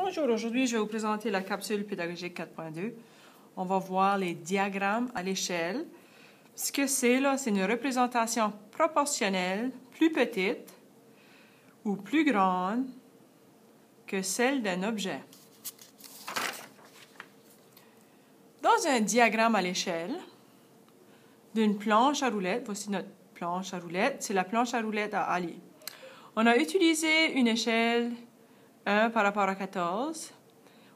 Bonjour, aujourd'hui je vais vous présenter la capsule pédagogique 4.2. On va voir les diagrammes à l'échelle. Ce que c'est là, c'est une représentation proportionnelle plus petite ou plus grande que celle d'un objet. Dans un diagramme à l'échelle d'une planche à roulettes, voici notre planche à roulettes, c'est la planche à roulettes à Ali. On a utilisé une échelle 1 par rapport à 14.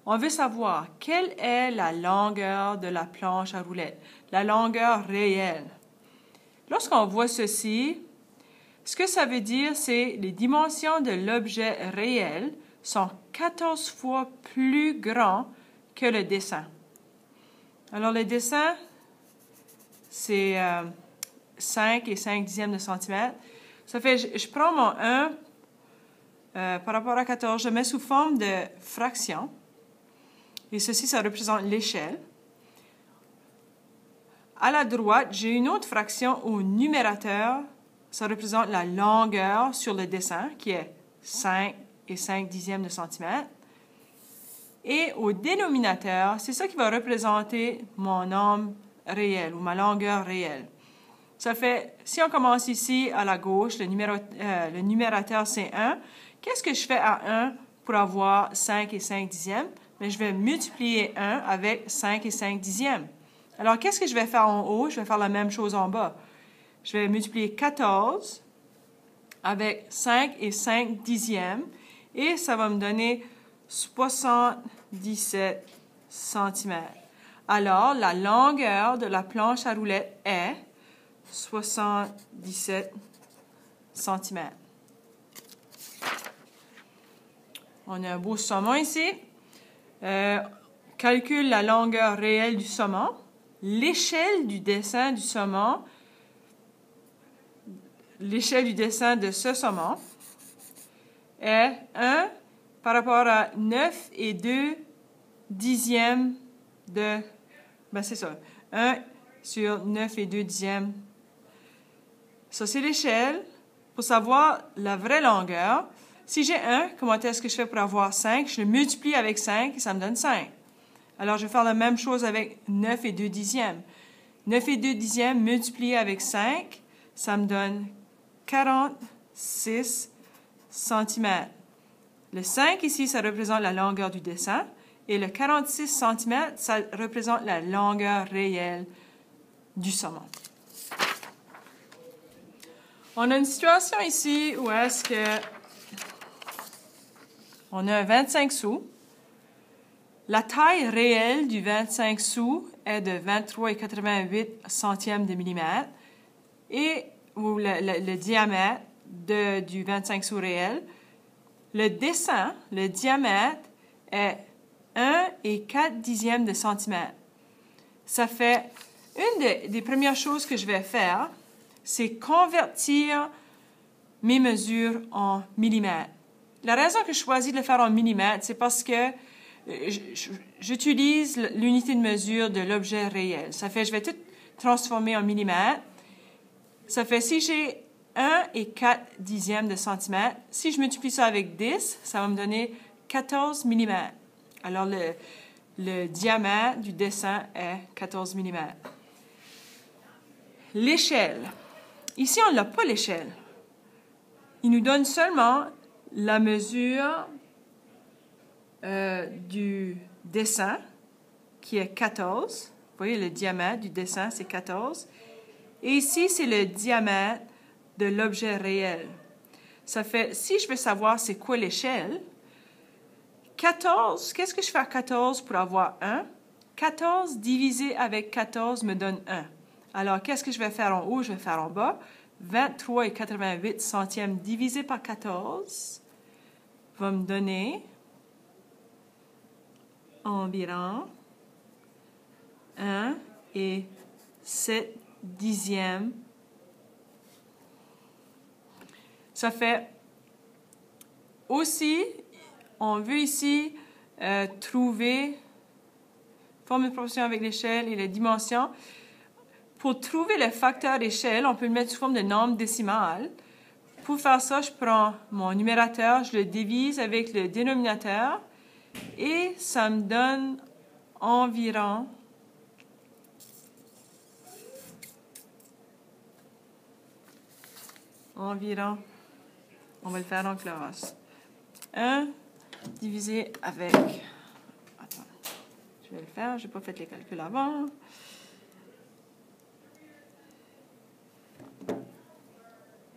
On veut savoir quelle est la longueur de la planche à roulettes, la longueur réelle. Lorsqu'on voit ceci, ce que ça veut dire, c'est les dimensions de l'objet réel sont 14 fois plus grands que le dessin. Alors, le dessin, c'est 5 et 5 dixièmes de centimètre. Ça fait, je prends mon 1 par rapport à 14, je mets sous forme de fraction. Et ceci, ça représente l'échelle. À la droite, j'ai une autre fraction au numérateur. Ça représente la longueur sur le dessin, qui est 5 et 5 dixièmes de centimètre. Et au dénominateur, c'est ça qui va représenter mon nombre réel ou ma longueur réelle. Ça fait, si on commence ici à la gauche, le numérateur c'est 1. Qu'est-ce que je fais à 1 pour avoir 5 et 5 dixièmes? Mais je vais multiplier 1 avec 5 et 5 dixièmes. Alors, qu'est-ce que je vais faire en haut? Je vais faire la même chose en bas. Je vais multiplier 14 avec 5 et 5 dixièmes et ça va me donner 77 cm. Alors, la longueur de la planche à roulettes est 77 cm. On a un beau saumon ici. Calcule la longueur réelle du saumon. L'échelle du dessin du saumon, l'échelle du dessin de ce saumon est 1 par rapport à 9 et 2 dixièmes de... Ben c'est ça. 1 sur 9 et 2 dixièmes. Ça, c'est l'échelle. Pour savoir la vraie longueur, si j'ai 1, comment est-ce que je fais pour avoir 5? Je le multiplie avec 5 et ça me donne 5. Alors, je vais faire la même chose avec 9 et 2 dixièmes. 9 et 2 dixièmes multiplié avec 5, ça me donne 46 cm. Le 5 ici, ça représente la longueur du dessin. Et le 46 cm, ça représente la longueur réelle du saumon. On a une situation ici où est-ce que on a un 25 sous. La taille réelle du 25 sous est de 23,88 centièmes de millimètre et le diamètre du 25 sous réel. Le dessin, le diamètre est 1 et 4 dixièmes de centimètre. Ça fait une des premières choses que je vais faire, c'est convertir mes mesures en millimètres. La raison que je choisis de le faire en millimètres, c'est parce que j'utilise l'unité de mesure de l'objet réel. Ça fait, je vais tout transformer en millimètres. Ça fait, si j'ai 1 et 4 dixièmes de centimètre, si je multiplie ça avec 10, ça va me donner 14 millimètres. Alors, le diamètre du dessin est 14 millimètres. L'échelle. Ici, on n'a pas l'échelle. Il nous donne seulement la mesure du dessin, qui est 14. Vous voyez, le diamètre du dessin, c'est 14. Et ici, c'est le diamètre de l'objet réel. Ça fait, si je veux savoir c'est quoi l'échelle, 14, qu'est-ce que je fais à 14 pour avoir 1? 14 divisé avec 14 me donne 1. Alors, qu'est-ce que je vais faire en haut? Je vais faire en bas. 23,88 centièmes divisé par 14 va me donner environ 1 et 7 dixièmes. Ça fait aussi, on veut ici trouver forme de proportion avec l'échelle et les dimensions. Pour trouver le facteur d'échelle, on peut le mettre sous forme de nombre décimal. Pour faire ça, je prends mon numérateur, je le divise avec le dénominateur Et ça me donne environ on va le faire en classe. 1 divisé avec... Attends, je vais le faire, je n'ai pas fait les calculs avant.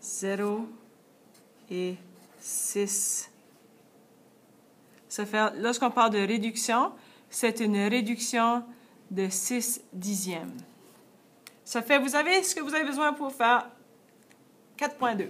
Zéro et 6. Ça fait, lorsqu'on parle de réduction, c'est une réduction de 6 dixièmes. Ça fait, vous avez ce que vous avez besoin pour faire 4.2.